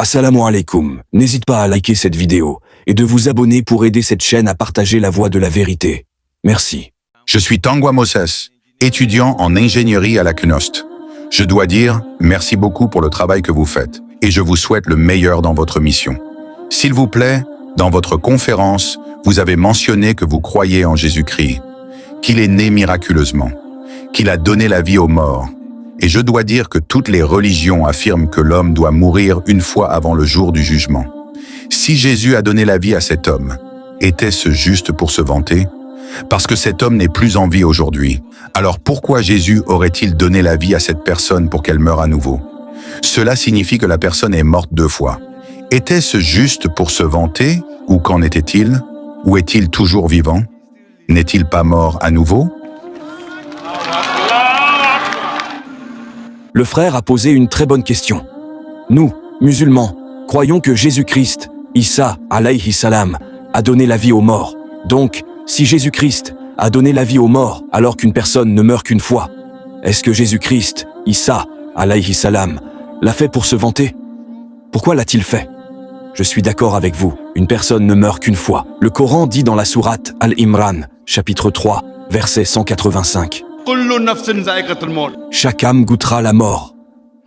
Assalamu alaikum. N'hésite pas à liker cette vidéo et de vous abonner pour aider cette chaîne à partager la voie de la vérité. Merci. Je suis Tangwa Moses, étudiant en ingénierie à la CNOST. Je dois dire merci beaucoup pour le travail que vous faites et je vous souhaite le meilleur dans votre mission. S'il vous plaît, dans votre conférence, vous avez mentionné que vous croyez en Jésus-Christ, qu'il est né miraculeusement, qu'il a donné la vie aux morts. Et je dois dire que toutes les religions affirment que l'homme doit mourir une fois avant le jour du jugement. Si Jésus a donné la vie à cet homme, était-ce juste pour se vanter? Parce que cet homme n'est plus en vie aujourd'hui. Alors pourquoi Jésus aurait-il donné la vie à cette personne pour qu'elle meure à nouveau? Cela signifie que la personne est morte 2 fois. Était-ce juste pour se vanter? Ou qu'en était-il? Ou est-il toujours vivant? N'est-il pas mort à nouveau? Le frère a posé une très bonne question. Nous, musulmans, croyons que Jésus-Christ, Isa alayhi salam, a donné la vie aux morts. Donc, si Jésus-Christ a donné la vie aux morts alors qu'une personne ne meurt qu'une fois, est-ce que Jésus-Christ, Isa alayhi salam, l'a fait pour se vanter? Pourquoi l'a-t-il fait? Je suis d'accord avec vous, une personne ne meurt qu'une fois. Le Coran dit dans la sourate Al-Imran, chapitre 3, verset 185. Chaque âme goûtera la mort.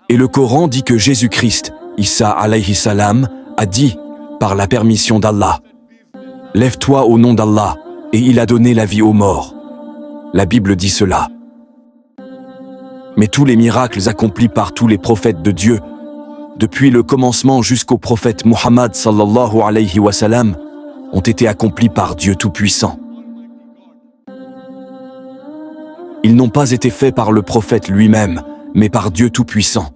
Et le Coran dit que Jésus-Christ, Isa alayhi salam, a dit, par la permission d'Allah, « Lève-toi au nom d'Allah, et il a donné la vie aux morts. » La Bible dit cela. Mais tous les miracles accomplis par tous les prophètes de Dieu, depuis le commencement jusqu'au prophète Muhammad sallallahu alayhi wa sallam, ont été accomplis par Dieu Tout-Puissant. Ils n'ont pas été faits par le prophète lui-même, mais par Dieu Tout-Puissant.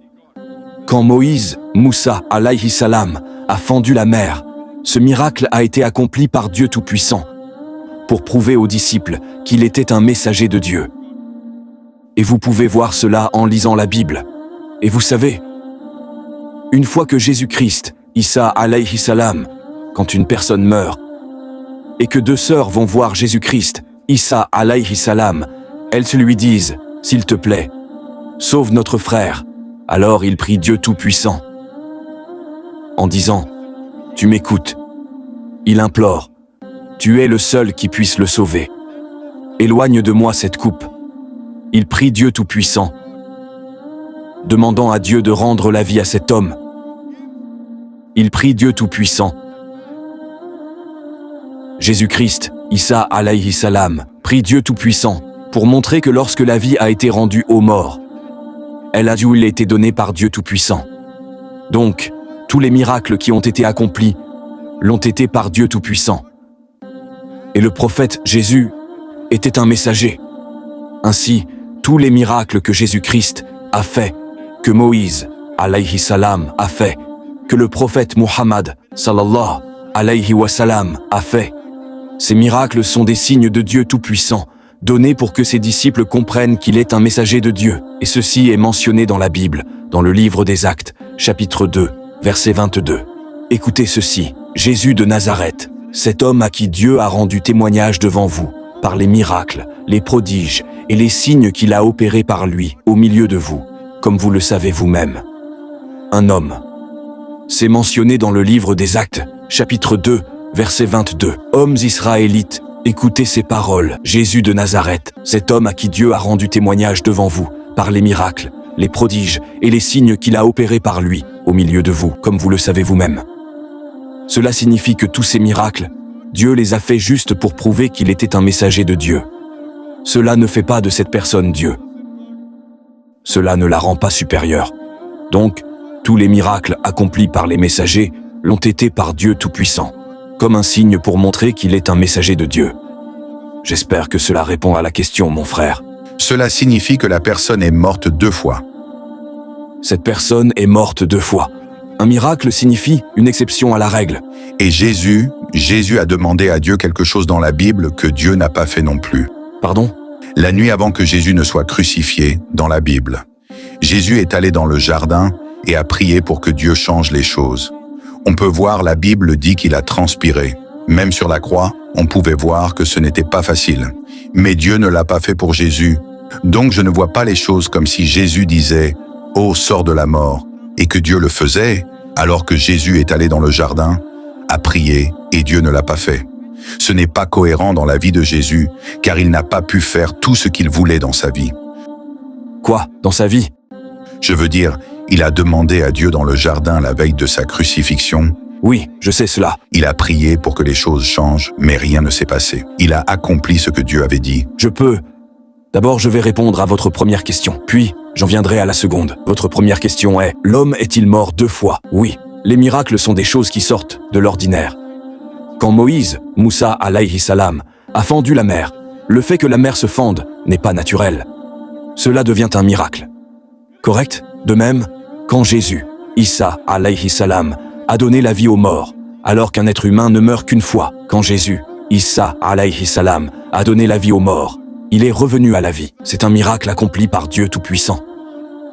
Quand Moïse, Moussa alayhi salam, a fendu la mer, ce miracle a été accompli par Dieu Tout-Puissant, pour prouver aux disciples qu'il était un messager de Dieu. Et vous pouvez voir cela en lisant la Bible. Et vous savez, une fois que Jésus-Christ, Isa alayhi salam, quand une personne meurt, et que 2 sœurs vont voir Jésus-Christ, Isa alayhi salam, elles se lui disent, « S'il te plaît, sauve notre frère. » Alors il prie Dieu Tout-Puissant, en disant, « Tu m'écoutes. » Il implore, « Tu es le seul qui puisse le sauver. Éloigne de moi cette coupe. » Il prie Dieu Tout-Puissant, demandant à Dieu de rendre la vie à cet homme. Il prie Dieu Tout-Puissant. Jésus-Christ, Isa alayhi salam, prie Dieu Tout-Puissant pour montrer que lorsque la vie a été rendue aux morts, elle a dû été donnée par Dieu Tout-Puissant. Donc, tous les miracles qui ont été accomplis l'ont été par Dieu Tout-Puissant. Et le prophète Jésus était un messager. Ainsi, tous les miracles que Jésus-Christ a fait, que Moïse, alayhi salam, a fait, que le prophète Muhammad, sallallahu alayhi wa sallam, a fait, ces miracles sont des signes de Dieu Tout-Puissant, donnés pour que ses disciples comprennent qu'il est un messager de Dieu. Et ceci est mentionné dans la Bible, dans le livre des Actes, chapitre 2, verset 22. Écoutez ceci, Jésus de Nazareth, cet homme à qui Dieu a rendu témoignage devant vous, par les miracles, les prodiges et les signes qu'il a opérés par lui, au milieu de vous, comme vous le savez vous-même. Un homme. C'est mentionné dans le livre des Actes, chapitre 2, verset 22. Hommes israélites, écoutez ces paroles. Jésus de Nazareth, cet homme à qui Dieu a rendu témoignage devant vous, par les miracles, les prodiges et les signes qu'il a opérés par lui, au milieu de vous, comme vous le savez vous-même. Cela signifie que tous ces miracles, Dieu les a faits juste pour prouver qu'il était un messager de Dieu. Cela ne fait pas de cette personne Dieu. Cela ne la rend pas supérieure. Donc, tous les miracles accomplis par les messagers l'ont été par Dieu Tout-Puissant, comme un signe pour montrer qu'il est un messager de Dieu. J'espère que cela répond à la question, mon frère. Cela signifie que la personne est morte 2 fois. Cette personne est morte 2 fois. Un miracle signifie une exception à la règle. Et Jésus a demandé à Dieu quelque chose dans la Bible que Dieu n'a pas fait non plus. Pardon? La nuit avant que Jésus ne soit crucifié, dans la Bible, Jésus est allé dans le jardin et a prié pour que Dieu change les choses. On peut voir, la Bible dit qu'il a transpiré. Même sur la croix, on pouvait voir que ce n'était pas facile. Mais Dieu ne l'a pas fait pour Jésus. Donc je ne vois pas les choses comme si Jésus disait « Oh, sors de la mort » et que Dieu le faisait, alors que Jésus est allé dans le jardin, a prié et Dieu ne l'a pas fait. Ce n'est pas cohérent dans la vie de Jésus, car il n'a pas pu faire tout ce qu'il voulait dans sa vie. Quoi, dans sa vie? Je veux dire, il a demandé à Dieu dans le jardin la veille de sa crucifixion. Oui, je sais cela. Il a prié pour que les choses changent, mais rien ne s'est passé. Il a accompli ce que Dieu avait dit. Je peux. D'abord, je vais répondre à votre première question, puis j'en viendrai à la seconde. Votre première question est, l'homme est-il mort 2 fois? Oui, les miracles sont des choses qui sortent de l'ordinaire. Quand Moïse, Moussa alayhi salam, a fendu la mer, le fait que la mer se fende n'est pas naturel. Cela devient un miracle. Correct? De même, quand Jésus, Isa alayhi salam, a donné la vie aux morts, alors qu'un être humain ne meurt qu'une fois. Quand Jésus, Isa alayhi salam, a donné la vie aux morts, il est revenu à la vie. C'est un miracle accompli par Dieu Tout-Puissant.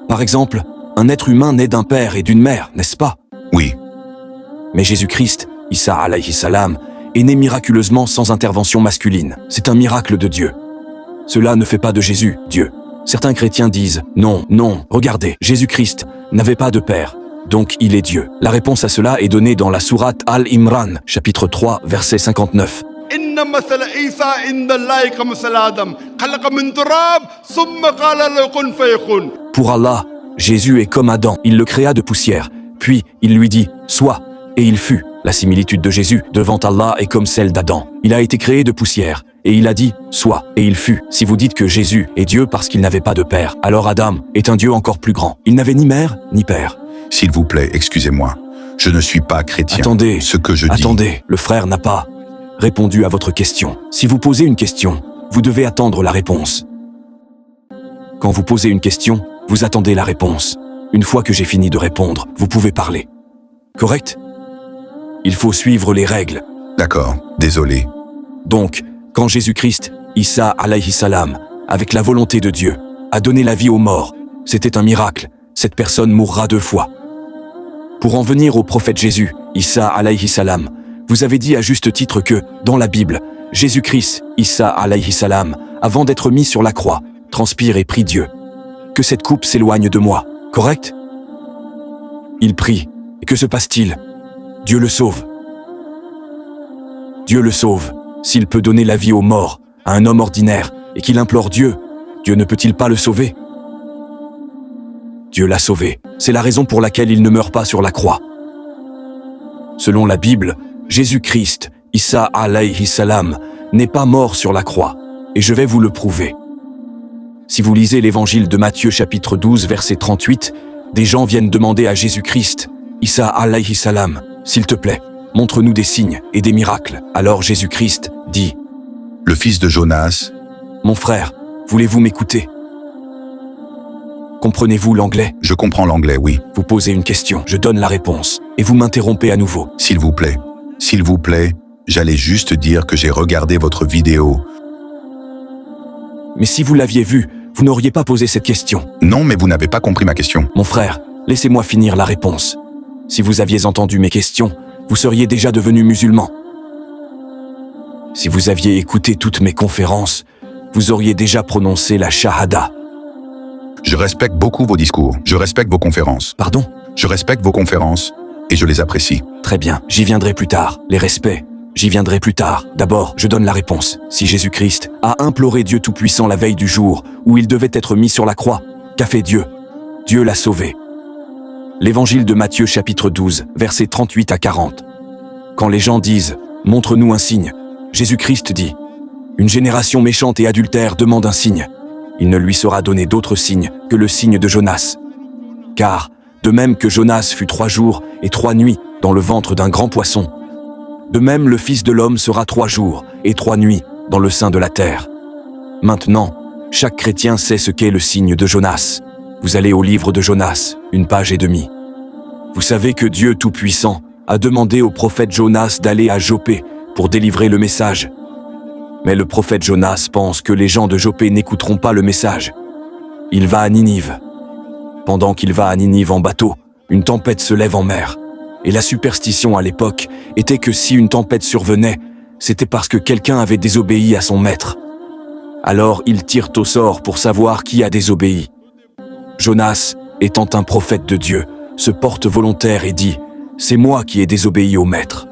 Par exemple, un être humain naît d'un père et d'une mère, n'est-ce pas? Oui, Mais Jésus-Christ, Isa alayhi salam, est né miraculeusement sans intervention masculine. C'est un miracle de Dieu. Cela ne fait pas de Jésus, Dieu. Certains chrétiens disent « Non, non, regardez, Jésus-Christ n'avait pas de père, donc il est Dieu ». La réponse à cela est donnée dans la sourate Al-Imran, chapitre 3, verset 59. إن مثل عيسى عند الله كمثل آدم خلق من تراب ثم قال له كن فيكون. Pour Allah, Jésus est comme Adam, il le créa de poussière, puis il lui dit « Sois », et il fut. La similitude de Jésus devant Allah est comme celle d'Adam. Il a été créé de poussière, et il a dit « Sois », et il fut. Si vous dites que Jésus est Dieu parce qu'il n'avait pas de père, alors Adam est un Dieu encore plus grand. Il n'avait ni mère, ni père. s'il vous plaît, excusez-moi. Je ne suis pas chrétien. Attendez, ce que je dis... Attendez, le frère n'a pas répondu à votre question. Si vous posez une question, vous devez attendre la réponse. Quand vous posez une question, vous attendez la réponse. Une fois que j'ai fini de répondre, vous pouvez parler. Correct? Il faut suivre les règles. D'accord, désolé. Donc, quand Jésus-Christ, Isa alayhi salam, avec la volonté de Dieu, a donné la vie aux morts, c'était un miracle. Cette personne mourra 2 fois. Pour en venir au prophète Jésus, Isa alayhi salam, vous avez dit à juste titre que, dans la Bible, Jésus-Christ, Isa alayhi salam, avant d'être mis sur la croix, transpire et prie Dieu. Que cette coupe s'éloigne de moi, correct? Il prie. Et que se passe-t-il? Dieu le sauve. Dieu le sauve. S'il peut donner la vie aux morts, à un homme ordinaire, et qu'il implore Dieu, Dieu ne peut-il pas le sauver? Dieu l'a sauvé. C'est la raison pour laquelle il ne meurt pas sur la croix. Selon la Bible, Jésus-Christ, Isa alayhi salam, n'est pas mort sur la croix, et je vais vous le prouver. Si vous lisez l'évangile de Matthieu chapitre 12 verset 38, des gens viennent demander à Jésus-Christ, Isa alayhi salam, s'il te plaît, montre-nous des signes et des miracles. Alors Jésus-Christ dit, Le fils de Jonas, mon frère, voulez-vous m'écouter? Comprenez-vous l'anglais? je comprends l'anglais, oui. Vous posez une question, je donne la réponse, et vous m'interrompez à nouveau. S'il vous plaît, j'allais juste dire que j'ai regardé votre vidéo. Mais si vous l'aviez vu, vous n'auriez pas posé cette question. Non, mais vous n'avez pas compris ma question. Mon frère, laissez-moi finir la réponse. Si vous aviez entendu mes questions, vous seriez déjà devenu musulman. Si vous aviez écouté toutes mes conférences, vous auriez déjà prononcé la shahada. Je respecte beaucoup vos discours, je respecte vos conférences. Pardon? Je respecte vos conférences et je les apprécie. Très bien, j'y viendrai plus tard. Les respects, j'y viendrai plus tard. D'abord, je donne la réponse. Si Jésus-Christ a imploré Dieu Tout-Puissant la veille du jour où il devait être mis sur la croix, qu'a fait Dieu? Dieu l'a sauvé. L'évangile de Matthieu chapitre 12, versets 38 à 40. Quand les gens disent « Montre-nous un signe », Jésus-Christ dit « Une génération méchante et adultère demande un signe. Il ne lui sera donné d'autre signe que le signe de Jonas. Car, de même que Jonas fut 3 jours et 3 nuits dans le ventre d'un grand poisson, de même le Fils de l'homme sera 3 jours et 3 nuits dans le sein de la terre. Maintenant, chaque chrétien sait ce qu'est le signe de Jonas. Vous allez au livre de Jonas, 1 page et demie. Vous savez que Dieu Tout-Puissant a demandé au prophète Jonas d'aller à Joppé pour délivrer le message. Mais le prophète Jonas pense que les gens de Joppé n'écouteront pas le message. Il va à Ninive. Pendant qu'il va à Ninive en bateau, une tempête se lève en mer. Et la superstition à l'époque était que si une tempête survenait, c'était parce que quelqu'un avait désobéi à son maître. Alors ils tirent au sort pour savoir qui a désobéi. Jonas, étant un prophète de Dieu, se porte volontaire et dit « c'est moi qui ai désobéi au maître.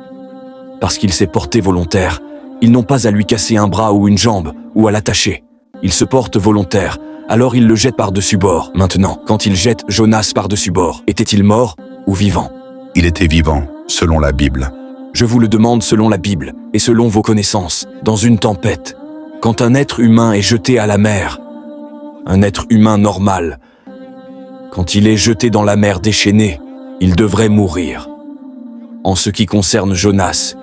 Parce qu'il s'est porté volontaire, ils n'ont pas à lui casser un bras ou une jambe, ou à l'attacher. Il se porte volontaire, alors il le jette par-dessus bord. Maintenant, quand il jette Jonas par-dessus bord, était-il mort ou vivant? Il était vivant, selon la Bible. Je vous le demande selon la Bible et selon vos connaissances, dans une tempête, quand un être humain est jeté à la mer, un être humain normal, quand il est jeté dans la mer déchaînée, il devrait mourir. En ce qui concerne Jonas,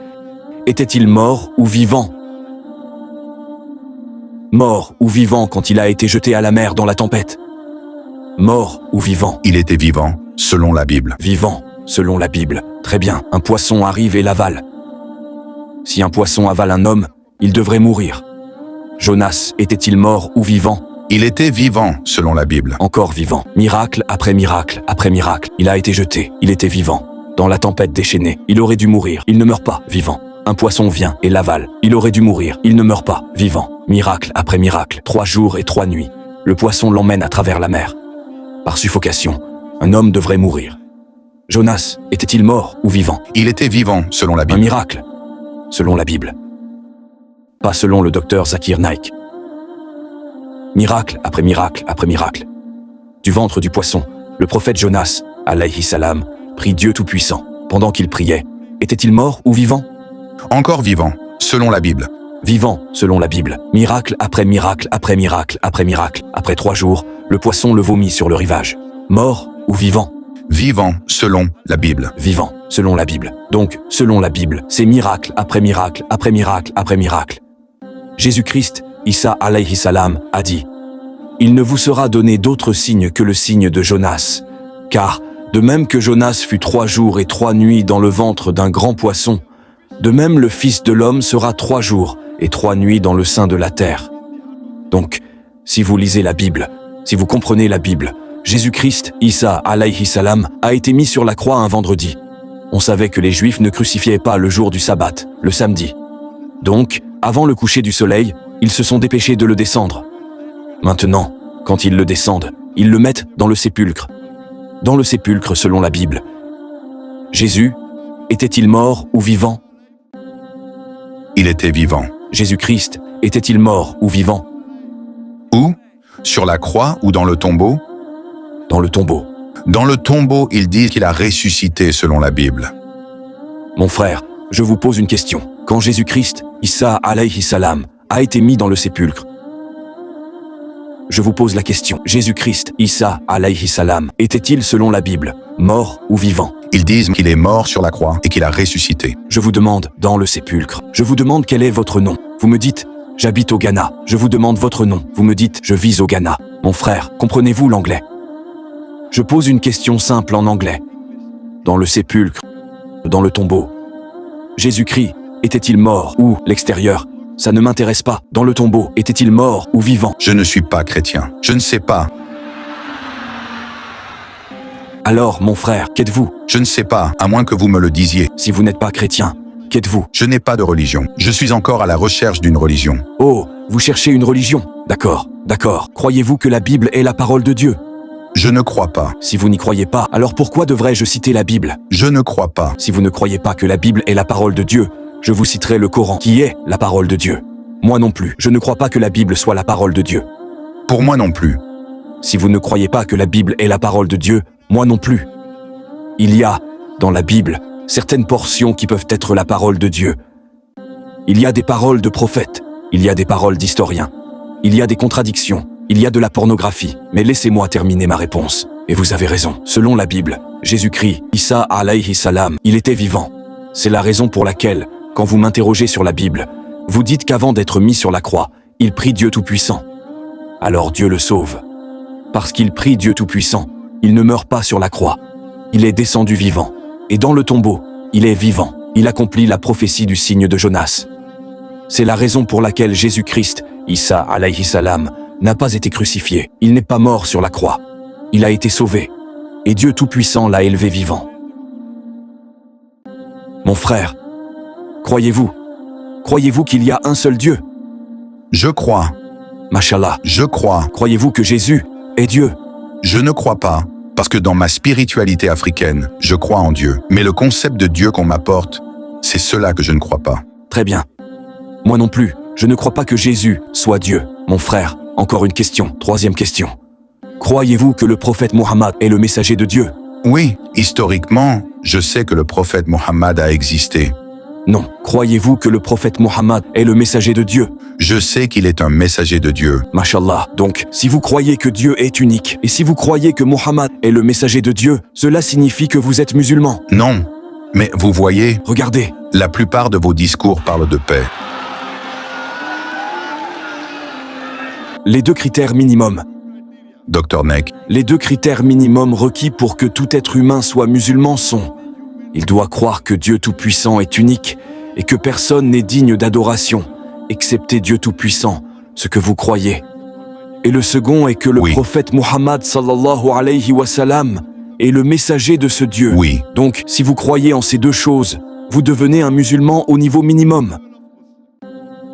était-il mort ou vivant? Mort ou vivant quand il a été jeté à la mer dans la tempête? Mort ou vivant? Il était vivant, selon la Bible. Vivant, selon la Bible. Très bien, un poisson arrive et l'avale. Si un poisson avale un homme, il devrait mourir. Jonas était-il mort ou vivant? Il était vivant, selon la Bible. Encore vivant. Miracle après miracle après miracle. Il a été jeté, il était vivant. Dans la tempête déchaînée, il aurait dû mourir. Il ne meurt pas, vivant. Un poisson vient et l'avale. Il aurait dû mourir. Il ne meurt pas, vivant. Miracle après miracle. 3 jours et 3 nuits. Le poisson l'emmène à travers la mer. Par suffocation, un homme devrait mourir. Jonas était-il mort ou vivant? Il était vivant, selon la Un Bible. miracle, selon la Bible. Pas selon le docteur Zakir Naik. Miracle après miracle après miracle. Du ventre du poisson, le prophète Jonas, alayhi salam, prie Dieu Tout-Puissant. Pendant qu'il priait, était-il mort ou vivant? Encore vivant, selon la Bible. Vivant, selon la Bible. Miracle après miracle après miracle après miracle. Après 3 jours, le poisson le vomit sur le rivage. Mort ou vivant? Vivant, selon la Bible. Vivant, selon la Bible. Donc, selon la Bible, c'est miracle après miracle après miracle après miracle. Jésus-Christ, Isa alayhi salam, a dit « Il ne vous sera donné d'autre signe que le signe de Jonas, car, de même que Jonas fut 3 jours et 3 nuits dans le ventre d'un grand poisson, de même le Fils de l'homme sera 3 jours et 3 nuits dans le sein de la terre. » Donc, si vous lisez la Bible, si vous comprenez la Bible, Jésus-Christ, Isa alayhi salam, a été mis sur la croix un vendredi. On savait que les Juifs ne crucifiaient pas le jour du sabbat, le samedi. Donc, avant le coucher du soleil, ils se sont dépêchés de le descendre. Maintenant, quand ils le descendent, ils le mettent dans le sépulcre. Dans le sépulcre selon la Bible. Jésus, était-il mort ou vivant? Il était vivant. Jésus-Christ, était-il mort ou vivant? Où? Sur la croix ou dans le tombeau? Dans le tombeau. Dans le tombeau, ils disent qu'il a ressuscité selon la Bible. Mon frère, je vous pose une question. Quand Jésus-Christ, Isa alayhi salam, a été mis dans le sépulcre, je vous pose la question. Jésus-Christ, Isa alayhi salam, était-il selon la Bible, mort ou vivant? Ils disent qu'il est mort sur la croix et qu'il a ressuscité. Je vous demande, dans le sépulcre, je vous demande quel est votre nom. Vous me dites, j'habite au Ghana. Je vous demande votre nom. Vous me dites, je vis au Ghana. Mon frère, comprenez-vous l'anglais? Je pose une question simple en anglais. Dans le sépulcre, dans le tombeau, Jésus-Christ, était-il mort ou l'extérieur? Ça ne m'intéresse pas. Dans le tombeau, était-il mort ou vivant? Je ne suis pas chrétien. Je ne sais pas. Alors, mon frère, qu'êtes-vous? Je ne sais pas, à moins que vous me le disiez. Si vous n'êtes pas chrétien, qu'êtes-vous? Je n'ai pas de religion. Je suis encore à la recherche d'une religion. Oh, vous cherchez une religion? D'accord, d'accord. Croyez-vous que la Bible est la parole de Dieu? Je ne crois pas. Si vous n'y croyez pas, alors pourquoi devrais-je citer la Bible? Je ne crois pas. Si vous ne croyez pas que la Bible est la parole de Dieu, je vous citerai le Coran, qui est la parole de Dieu. Moi non plus, je ne crois pas que la Bible soit la parole de Dieu. Pour moi non plus. Si vous ne croyez pas que la Bible est la parole de Dieu, moi non plus. Il y a, dans la Bible, certaines portions qui peuvent être la parole de Dieu. Il y a des paroles de prophètes, il y a des paroles d'historiens, il y a des contradictions, il y a de la pornographie. Mais laissez-moi terminer ma réponse. Et vous avez raison. Selon la Bible, Jésus-Christ, Isa alayhi salam, il était vivant. C'est la raison pour laquelle, quand vous m'interrogez sur la Bible, vous dites qu'avant d'être mis sur la croix, il prie Dieu Tout-Puissant. Alors Dieu le sauve. Parce qu'il prie Dieu Tout-Puissant, il ne meurt pas sur la croix. Il est descendu vivant. Et dans le tombeau, il est vivant. Il accomplit la prophétie du signe de Jonas. C'est la raison pour laquelle Jésus-Christ, Isa alayhi salam, n'a pas été crucifié. Il n'est pas mort sur la croix. Il a été sauvé. Et Dieu Tout-Puissant l'a élevé vivant. Mon frère, croyez-vous qu'il y a un seul Dieu? Je crois. Mashallah. Je crois. Croyez-vous que Jésus est Dieu? Je ne crois pas. Parce que dans ma spiritualité africaine, je crois en Dieu. Mais le concept de Dieu qu'on m'apporte, c'est cela que je ne crois pas. Très bien. Moi non plus, je ne crois pas que Jésus soit Dieu. Mon frère, encore une question, troisième question. Croyez-vous que le prophète Mohammed est le messager de Dieu? Oui, historiquement, je sais que le prophète Mohammed a existé. Non. Croyez-vous que le prophète Mohammed est le messager de Dieu? Je sais qu'il est un messager de Dieu. Mashallah. Donc, si vous croyez que Dieu est unique, et si vous croyez que Mohammed est le messager de Dieu, cela signifie que vous êtes musulman. Non, mais vous voyez, Regardez, la plupart de vos discours parlent de paix. les deux critères minimums. Dr Neck, Les deux critères minimums requis pour que tout être humain soit musulman sont: il doit croire que Dieu Tout-Puissant est unique et que personne n'est digne d'adoration, excepté Dieu Tout-Puissant, ce que vous croyez. Et le second est que le Oui. prophète Muhammad sallallahu alayhi wa sallam est le messager de ce Dieu. oui, Donc, si vous croyez en ces deux choses, vous devenez un musulman au niveau minimum.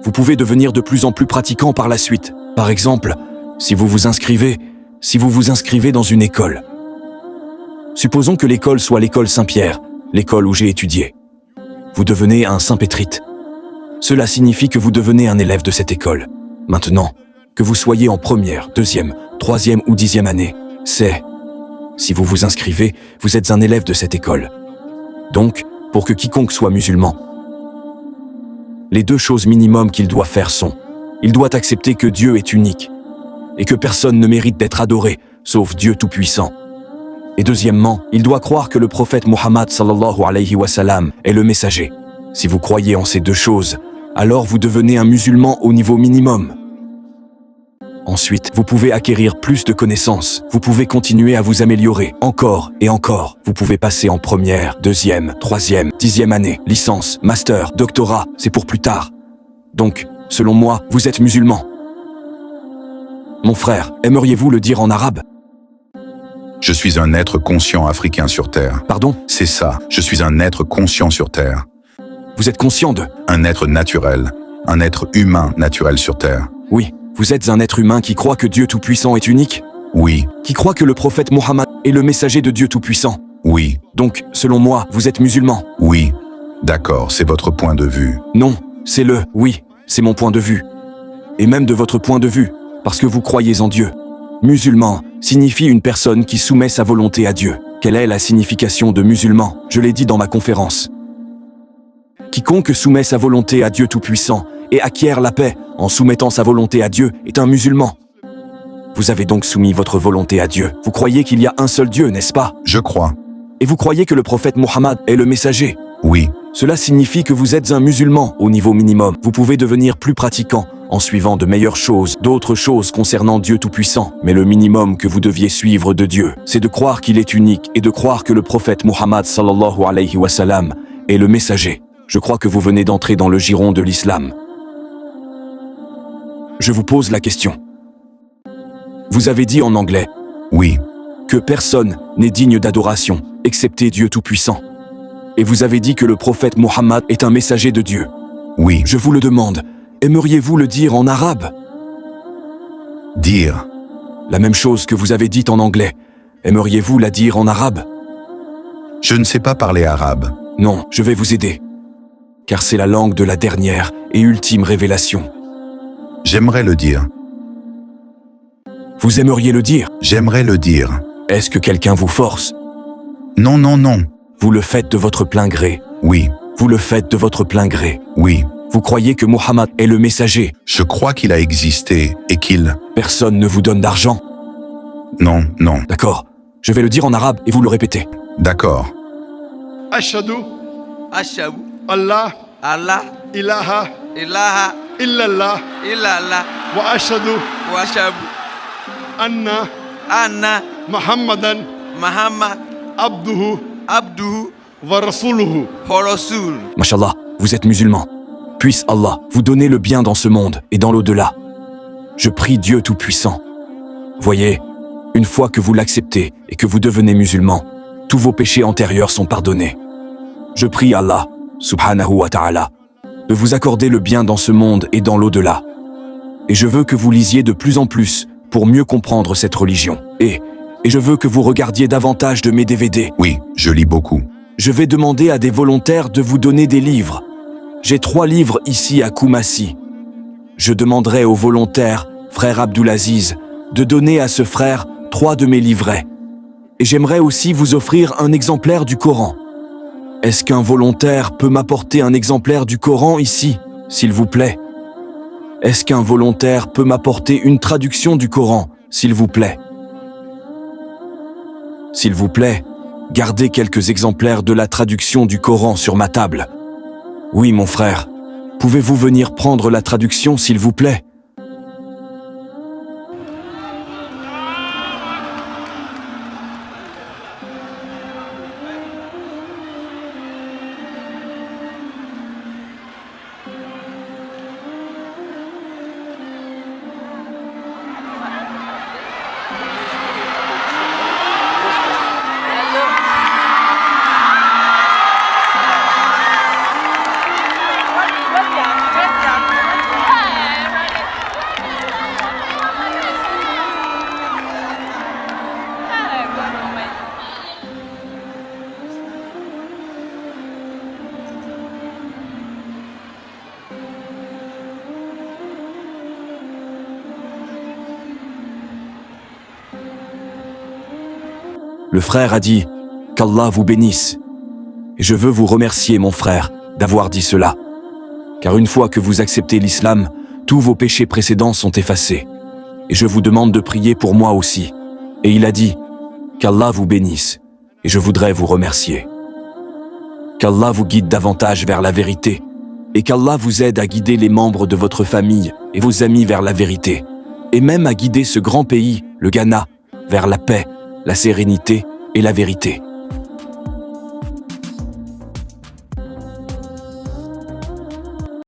Vous pouvez devenir de plus en plus pratiquant par la suite. Par exemple, si vous vous inscrivez dans une école. Supposons que l'école soit l'école Saint-Pierre, l'école où j'ai étudié. Vous devenez un Saint-Pétrite. Cela signifie que vous devenez un élève de cette école. Maintenant, que vous soyez en première, deuxième, troisième ou 10e année, si vous vous inscrivez, vous êtes un élève de cette école. Donc, pour que quiconque soit musulman, les deux choses minimum qu'il doit faire sont: il doit accepter que Dieu est unique et que personne ne mérite d'être adoré, sauf Dieu Tout-Puissant. Et deuxièmement, il doit croire que le prophète Mohammed sallallahu alayhi wa sallam est le messager. Si vous croyez en ces deux choses, alors vous devenez un musulman au niveau minimum. Ensuite, vous pouvez acquérir plus de connaissances. Vous pouvez continuer à vous améliorer encore et encore. Vous pouvez passer en première, deuxième, troisième, 10e année, licence, master, doctorat, c'est pour plus tard. Donc, selon moi, vous êtes musulman. Mon frère, aimeriez-vous le dire en arabe? je suis un être conscient africain sur Terre. Pardon? C'est ça, je suis un être conscient sur Terre. Vous êtes conscient de... Un être naturel, un être humain naturel sur Terre. Oui, vous êtes un être humain qui croit que Dieu Tout-Puissant est unique, Oui, qui croit que le prophète Mohammed est le messager de Dieu Tout-Puissant. oui, Donc, selon moi, vous êtes musulman. oui. D'accord, c'est votre point de vue. Non, oui, c'est mon point de vue. Et même de votre point de vue, parce que vous croyez en Dieu. Musulman signifie une personne qui soumet sa volonté à Dieu. Quelle est la signification de musulman? Je l'ai dit dans ma conférence. Quiconque soumet sa volonté à Dieu Tout-Puissant et acquiert la paix en soumettant sa volonté à Dieu est un musulman. Vous avez donc soumis votre volonté à Dieu. Vous croyez qu'il y a un seul Dieu, n'est-ce pas? Je crois. Et vous croyez que le prophète Mohammed est le messager. Oui, Cela signifie que vous êtes un musulman au niveau minimum. Vous pouvez devenir plus pratiquant en suivant de meilleures choses, d'autres choses concernant Dieu Tout-Puissant. Mais le minimum que vous deviez suivre de Dieu, c'est de croire qu'il est unique et de croire que le prophète Mohammed sallallahu alayhi wa sallam est le messager. Je crois que vous venez d'entrer dans le giron de l'islam. Je vous pose la question. Vous avez dit en anglais oui, que personne n'est digne d'adoration, excepté Dieu Tout-Puissant. Et vous avez dit que le prophète Mohammed est un messager de Dieu. oui. Je vous le demande, aimeriez-vous le dire en arabe? Dire. La même chose que vous avez dite en anglais, aimeriez-vous la dire en arabe? Je ne sais pas parler arabe. Non, je vais vous aider. Car c'est la langue de la dernière et ultime révélation. J'aimerais le dire. Vous aimeriez le dire? J'aimerais le dire. Est-ce que quelqu'un vous force? Non, non, non. Vous le faites de votre plein gré. Oui, Vous le faites de votre plein gré. oui. Vous croyez que Mohammed est le messager. Je crois qu'il a existé et qu'il... Personne ne vous donne d'argent. Non, non. D'accord. Je vais le dire en arabe et vous le répétez. D'accord. ashhadu Ashhadu Allah Allah ilaha ilaha illallah illallah wa ashhadu wa ashhadu anna anna Muhammadan Muhammad abduhu abduhu wa rasuluhu. wa rasul. Mashallah, vous êtes musulman. Puisse Allah vous donner le bien dans ce monde et dans l'au-delà. Je prie Dieu Tout-Puissant. Voyez, une fois que vous l'acceptez et que vous devenez musulman, tous vos péchés antérieurs sont pardonnés. Je prie Allah, subhanahu wa ta'ala, de vous accorder le bien dans ce monde et dans l'au-delà. Et je veux que vous lisiez de plus en plus pour mieux comprendre cette religion. Et, Et je veux que vous regardiez davantage de mes DVD. Oui, je lis beaucoup. Je vais demander à des volontaires de vous donner des livres. J'ai 3 livres ici à Koumassi. Je demanderai aux volontaires, frère Abdulaziz, de donner à ce frère 3 de mes livrets. Et j'aimerais aussi vous offrir un exemplaire du Coran. Est-ce qu'un volontaire peut m'apporter un exemplaire du Coran ici, s'il vous plaît? Est-ce qu'un volontaire peut m'apporter une traduction du Coran, s'il vous plaît? S'il vous plaît, gardez quelques exemplaires de la traduction du Coran sur ma table. Oui, mon frère. Pouvez-vous venir prendre la traduction, s'il vous plaît? Le frère a dit « Qu'Allah vous bénisse ». Et je veux vous remercier, mon frère, d'avoir dit cela. Car une fois que vous acceptez l'islam, tous vos péchés précédents sont effacés. Et je vous demande de prier pour moi aussi. Et il a dit « Qu'Allah vous bénisse ». Et je voudrais vous remercier. Qu'Allah vous guide davantage vers la vérité. Et qu'Allah vous aide à guider les membres de votre famille et vos amis vers la vérité. Et même à guider ce grand pays, le Ghana, vers la paix, la sérénité et la vérité.